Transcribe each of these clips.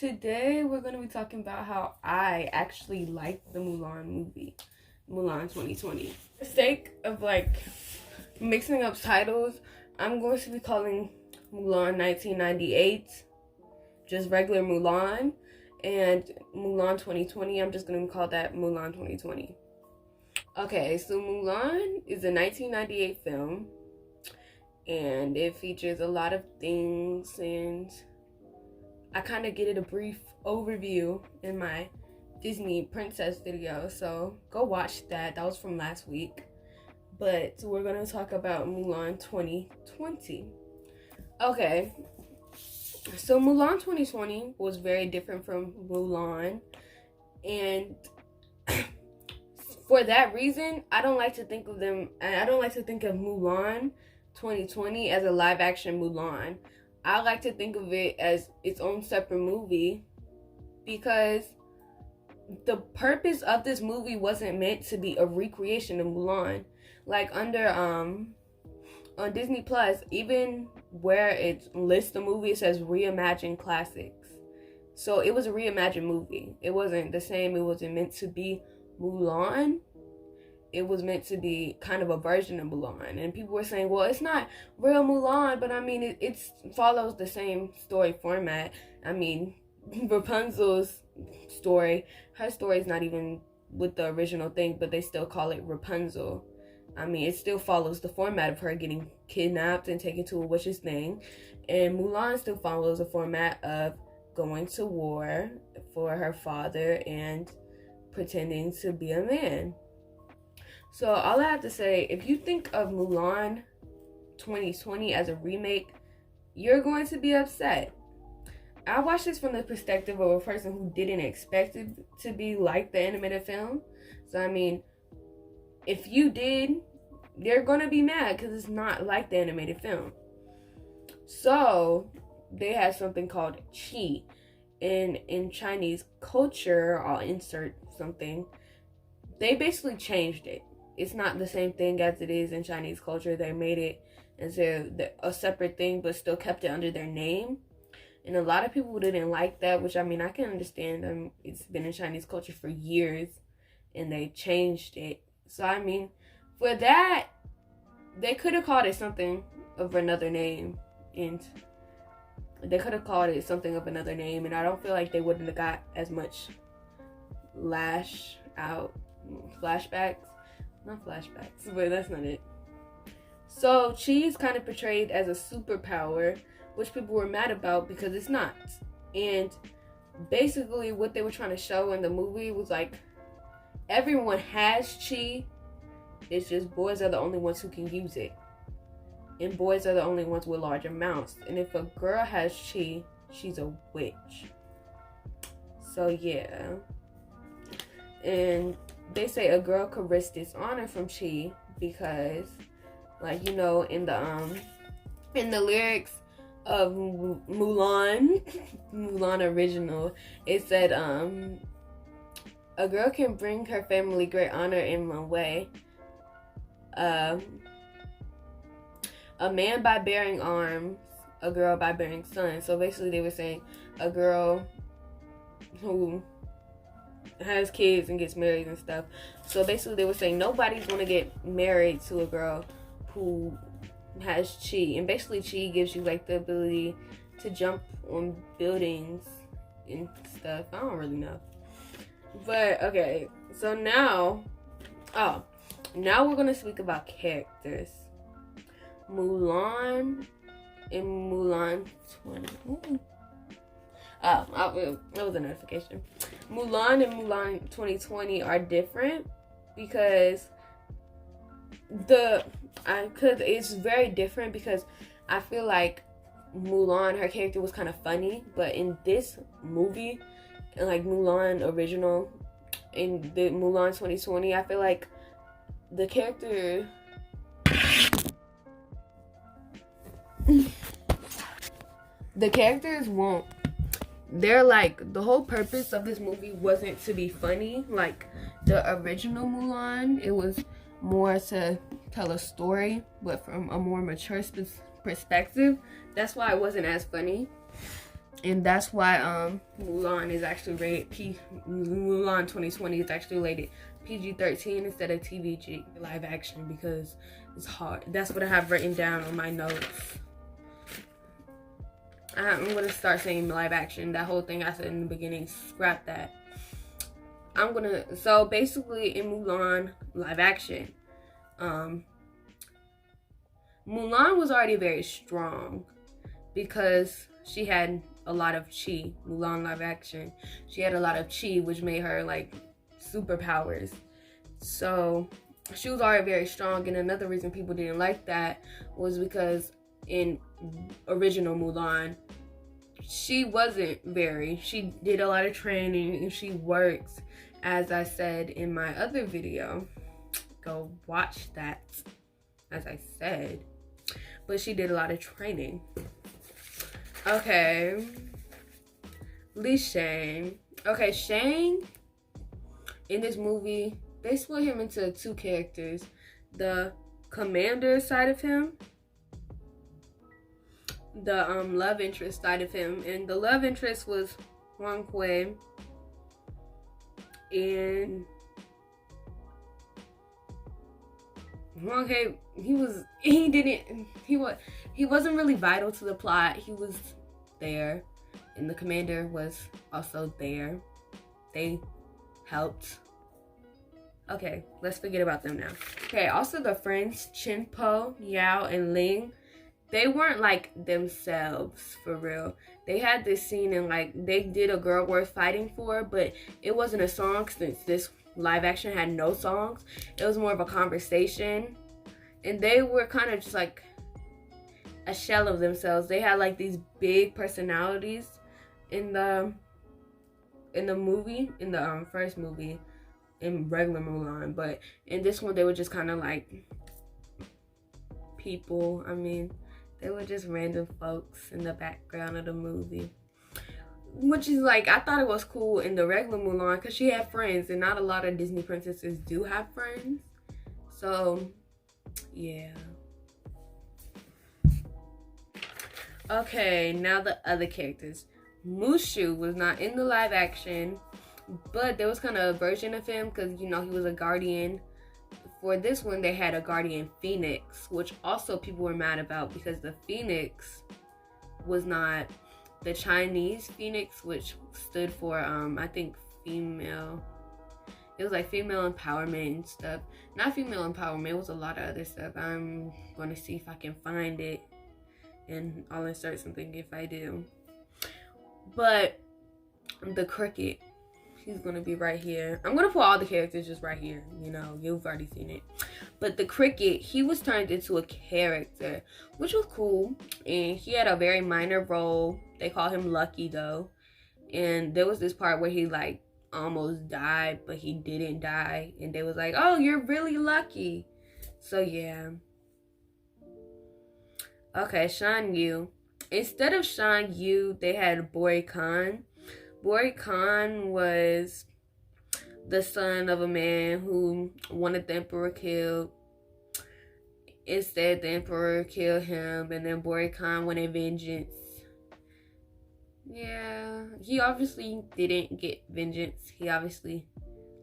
Today we're going to be talking about how I actually liked the Mulan movie, Mulan 2020. For the sake of mixing up titles, I'm going to be calling Mulan 1998 just regular Mulan, and Mulan 2020, I'm just going to call that Mulan 2020. Okay, so Mulan is a 1998 film, and it features a lot of things, and I kind of get a brief overview in my Disney princess video, so go watch that. That was from last week. But we're going to talk about Mulan 2020. Okay, so Mulan 2020 was very different from Mulan, and for that reason, I don't like to think of Mulan 2020 as a live action Mulan. I like to think of it as its own separate movie, because the purpose of this movie wasn't meant to be a recreation of Mulan. Like under on Disney Plus, even where it lists the movie, it says reimagined classics. So it was a reimagined movie. It wasn't the same. It wasn't meant to be Mulan. It was meant to be kind of a version of Mulan. And people were saying, well, it's not real Mulan, but I mean, it follows the same story format. I mean, Rapunzel's story, her story is not even with the original thing, but they still call it Rapunzel. I mean, it still follows the format of her getting kidnapped and taken to a witch's thing. And Mulan still follows the format of going to war for her father and pretending to be a man. So all I have to say, if you think of Mulan 2020 as a remake, you're going to be upset. I watched this from the perspective of a person who didn't expect it to be like the animated film. So I mean, if you did, they're going to be mad because it's not like the animated film. So they have something called qi. In Chinese culture, I'll insert something, they basically changed it. It's not the same thing as it is in Chinese culture. They made it into a separate thing, but still kept it under their name. And a lot of people didn't like that, which I mean, I can understand. It's been in Chinese culture for years, and they changed it. So I mean, for that, they could have called it something of another name, and I don't feel like they wouldn't have got as much not flashbacks, but that's not it. So Chi is kind of portrayed as a superpower, which people were mad about because it's not. And basically what they were trying to show in the movie was like, everyone has Chi, it's just boys are the only ones who can use it, and boys are the only ones with large amounts. And if a girl has Chi, she's a witch. So yeah. And they say a girl could risk dishonor from Chi because, like, you know, in the lyrics of Mulan, Mulan original, it said a girl can bring her family great honor in one way. A man by bearing arms, a girl by bearing sons. So basically they were saying a girl who has kids and gets married and stuff. So basically they were saying nobody's gonna get married to a girl who has Chi. And basically Chi gives you like the ability to jump on buildings and stuff. I don't really know. But okay, so now we're gonna speak about characters. Mulan and Mulan 20. That was a notification. Mulan and Mulan 2020 are different because it's very different because I feel like Mulan, her character was kind of funny, but in this movie, like Mulan original, in the Mulan 2020, I feel like the character the characters won't. They're like, the whole purpose of this movie wasn't to be funny like the original Mulan. It was more to tell a story, but from a more mature perspective. That's why it wasn't as funny. And that's why Mulan is actually rated Mulan 2020 is actually rated PG-13 instead of TVG live action, because it's hard. That's what I have written down on my notes. I'm gonna start saying live action. That whole thing I said in the beginning, scrap that. So basically in Mulan live action, Mulan was already very strong because she had a lot of chi. Mulan live action, she had a lot of chi, which made her like superpowers. So she was already very strong, and another reason people didn't like that was because in original Mulan, she did a lot of training and she works, as I said in my other video. Go watch that, as I said. But she did a lot of training. Okay. Shang. Okay, Shang, in this movie, they split him into two characters. The commander side of him, the love interest side of him. And the love interest was Huang Kui. And Huang Kui, he wasn't really vital to the plot. He was there, and the commander was also there. They helped. Okay, let's forget about them now. Okay, also the friends, Chin Po, Yao, and Ling, they weren't like themselves for real. They had this scene and like they did a girl worth fighting for, but it wasn't a song since this live action had no songs. It was more of a conversation, and they were kind of just like a shell of themselves. They had like these big personalities in the movie, in the first movie, in regular Mulan, but in this one they were just kind of like people. I mean, they were just random folks in the background of the movie, which is like, I thought it was cool in the regular Mulan because she had friends, and not a lot of Disney princesses do have friends. So yeah. Okay, now the other characters. Mushu was not in the live action, but there was kind of a version of him because, you know, he was a guardian. For this one, they had a guardian phoenix, which also people were mad about because the phoenix was not the Chinese phoenix, which stood for, I think, female. It was like female empowerment and stuff. Not female empowerment, it was a lot of other stuff. I'm going to see if I can find it, and I'll insert something if I do. But the cricket, he's gonna be right here. I'm gonna put all the characters just right here. You know, you've already seen it. But the cricket, he was turned into a character, which was cool. And he had a very minor role. They call him Lucky though. And there was this part where he like almost died, but he didn't die. And they was like, oh, you're really lucky. So yeah. Okay, Shan Yu. Instead of Shan Yu, they had Bori Khan. Bori Khan was the son of a man who wanted the emperor killed. Instead, the emperor killed him, and then Bori Khan wanted vengeance. Yeah, he obviously didn't get vengeance. He obviously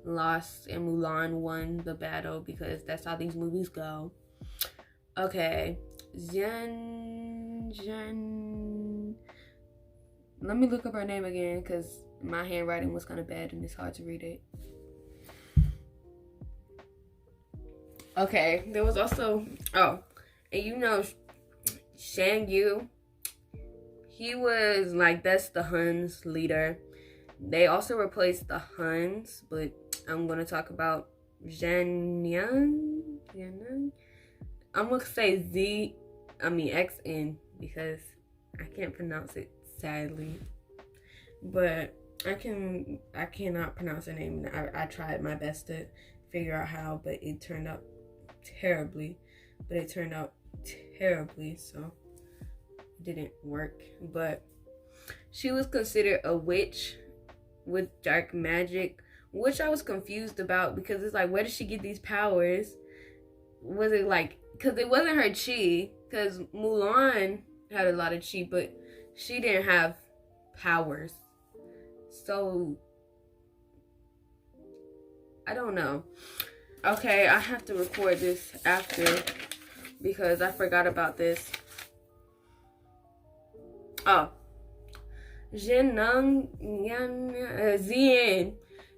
lost, and Mulan won the battle because that's how these movies go. Okay, Zhen. Let me look up her name again because my handwriting was kind of bad and it's hard to read it. Okay, there was also, and you know, Shang Yu, he was like, that's the Huns leader. They also replaced the Huns, but I'm going to talk about Zhen. I'm going to say XN because I can't pronounce it, sadly. But I cannot pronounce her name. I tried my best to figure out how, but it turned out terribly. So it didn't work. But she was considered a witch with dark magic, which I was confused about because it's like, where did she get these powers? Was it like, because it wasn't her chi, because Mulan had a lot of chi, but she didn't have powers. So I don't know. Okay, I have to record this after because I forgot about this. Oh, Zien,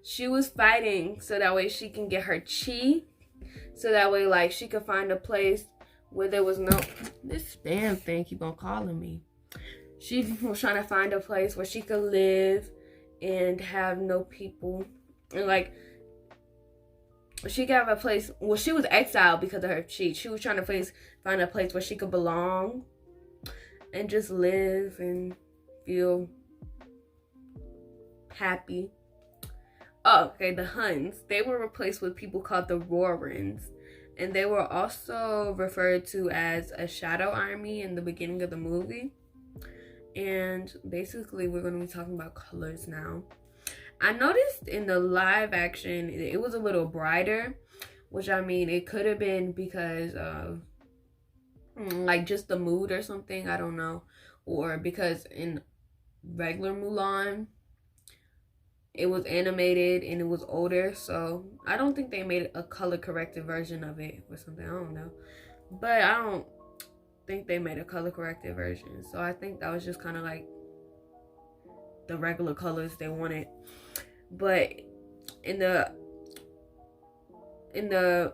she was fighting so that way she can get her chi, so that way like she could find a place where there was no, this damn thing keep on calling me. She was trying to find a place where she could live and have no people, and like she could have a place. Well, she was exiled because of her chi. She was trying to find a place where she could belong and just live and feel happy. Oh, okay, the Huns. They were replaced with people called the Rorans. And they were also referred to as a shadow army in the beginning of the movie. And basically, we're going to be talking about colors now. I noticed in the live action, it was a little brighter. Which, I mean, it could have been because of like just the mood or something. I don't know. Or because in regular Mulan, it was animated and it was older, so I don't think they made a color corrected version of it or something. I don't know, but I don't think they made a color corrected version, so I think that was just kind of like the regular colors they wanted. But in the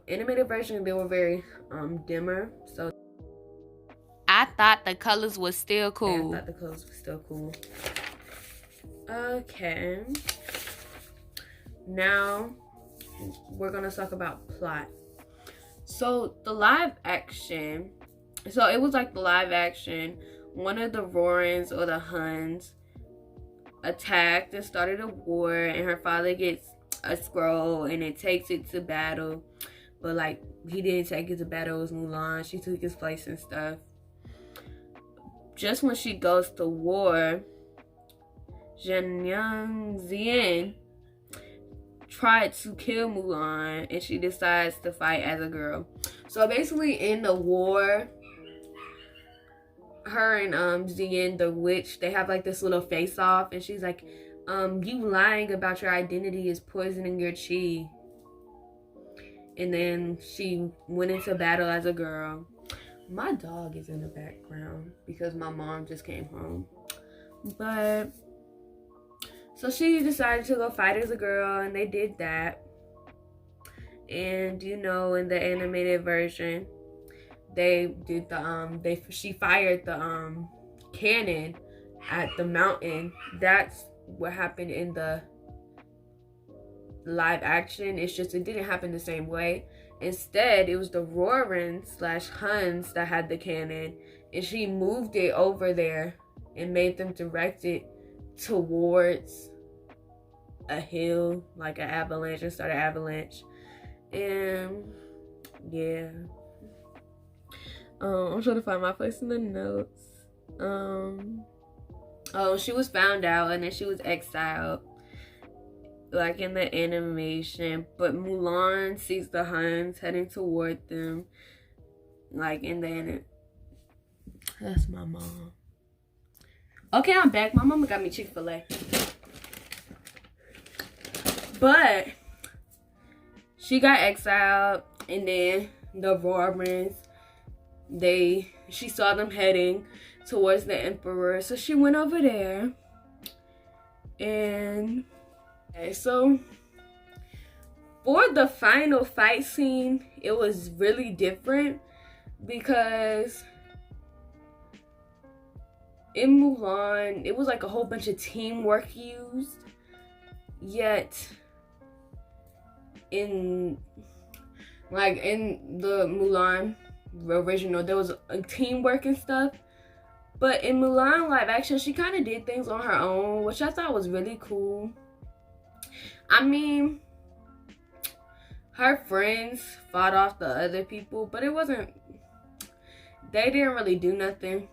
animated version, they were very dimmer, so I thought the colors was still cool. Yeah, I thought the colors were still cool. Okay. Now, we're going to talk about plot. So, the live action. So, it was like the live action. One of the Rorans or the Huns attacked and started a war. And her father gets a scroll and it takes it to battle. But, like, he didn't take it to battle. It was Mulan. She took his place and stuff. Just when she goes to war, Zien tried to kill Mulan, and she decides to fight as a girl. So basically, in the war, her and Zien, the witch, they have like this little face off, and she's like, you lying about your identity is poisoning your chi. And then she went into battle as a girl. My dog is in the background because my mom just came home. But so she decided to go fight as a girl, and they did that. And you know, in the animated version, they did the she fired the cannon at the mountain. That's what happened in the live action. It's just it didn't happen the same way. Instead, it was the Rorans/Huns that had the cannon, and she moved it over there and made them direct it towards a hill, like an avalanche, and start an avalanche. And yeah, I'm trying to find my place in the notes. Oh, she was found out and then she was exiled, like in the animation. But Mulan sees the Huns heading toward them, like in the that's my mom. Okay, I'm back. My mama got me Chick-fil-A. But she got exiled, and then the Rorans, she saw them heading towards the Emperor, so she went over there. And so for the final fight scene, it was really different because in Mulan, it was like a whole bunch of teamwork used. Yet, in the Mulan original, there was a teamwork and stuff. But in Mulan live action, she kind of did things on her own, which I thought was really cool. I mean, her friends fought off the other people, but they didn't really do nothing.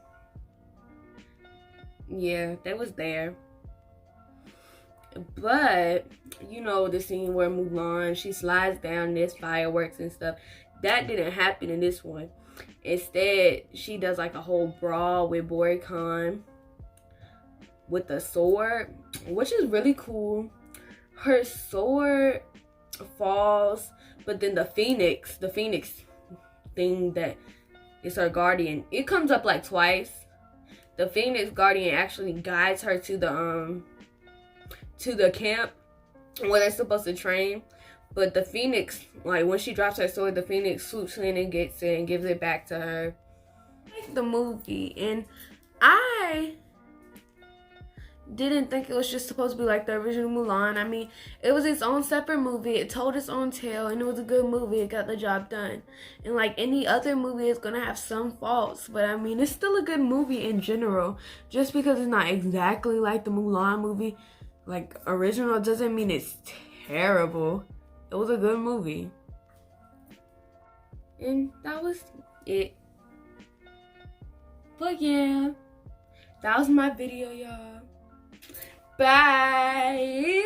Yeah, they was there. But, you know, the scene where Mulan, she slides down this fireworks and stuff, that didn't happen in this one. Instead, she does like a whole brawl with Khan with the sword, which is really cool. Her sword falls, but then the phoenix thing that is her guardian, it comes up like twice. The phoenix guardian actually guides her to the camp where they're supposed to train. But the phoenix, like when she drops her sword, the phoenix swoops in and gets it and gives it back to her. The movie, and I didn't think it was just supposed to be like the original Mulan. I mean, it was its own separate movie. It told its own tale, and it was a good movie. It got the job done. And like any other movie, it's gonna have some faults, but I mean, it's still a good movie in general. Just because it's not exactly like the Mulan movie, like original, doesn't mean it's terrible. It was a good movie. And that was it. But yeah, that was my video, y'all. Bye.